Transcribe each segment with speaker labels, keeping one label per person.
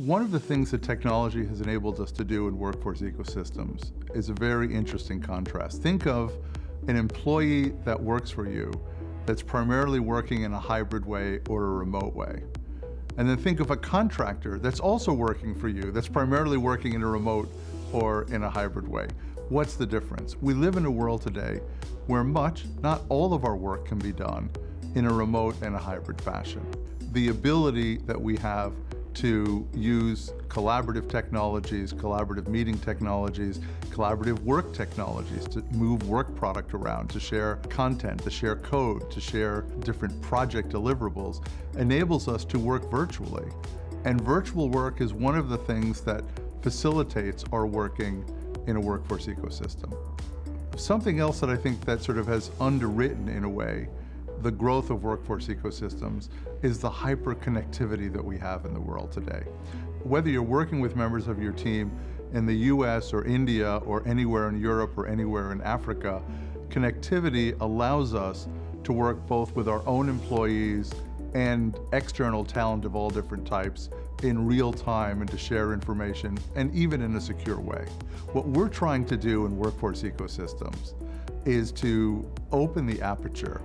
Speaker 1: One of the things that technology has enabled us to do in workforce ecosystems is a very interesting contrast. Think of an employee that works for you that's primarily working in a hybrid way or a remote way. And then think of a contractor that's also working for you, that's primarily working in a remote or in a hybrid way. What's the difference? We live in a world today where much, not all of our work can be done in a remote and a hybrid fashion. The ability that we have to use collaborative technologies, collaborative meeting technologies, collaborative work technologies to move work product around, to share content, to share code, to share different project deliverables, enables us to work virtually. And virtual work is one of the things that facilitates our working in a workforce ecosystem. Something else that I think that sort of has underwritten, in a way, the growth of workforce ecosystems is the hyper-connectivity that we have in the world today. Whether you're working with members of your team in the US or India or anywhere in Europe or anywhere in Africa, connectivity allows us to work both with our own employees and external talent of all different types in real time and to share information, and even in a secure way. What we're trying to do in workforce ecosystems is to open the aperture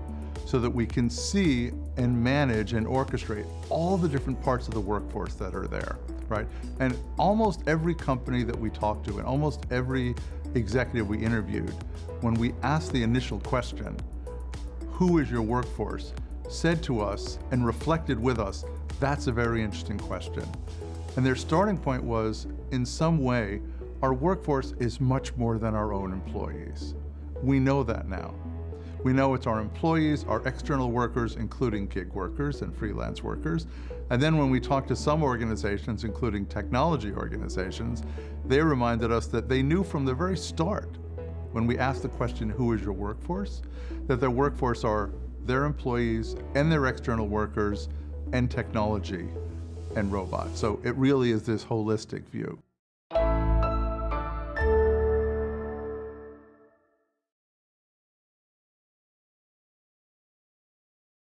Speaker 1: so that we can see and manage and orchestrate all the different parts of the workforce that are there, right? And almost every company that we talked to and almost every executive we interviewed, when we asked the initial question, who is your workforce, said to us and reflected with us, that's a very interesting question. And their starting point was, in some way, our workforce is much more than our own employees. We know that now. We know it's our employees, our external workers, including gig workers and freelance workers. And then when we talked to some organizations, including technology organizations, they reminded us that they knew from the very start, when we asked the question, who is your workforce, that their workforce are their employees and their external workers and technology and robots. So it really is this holistic view.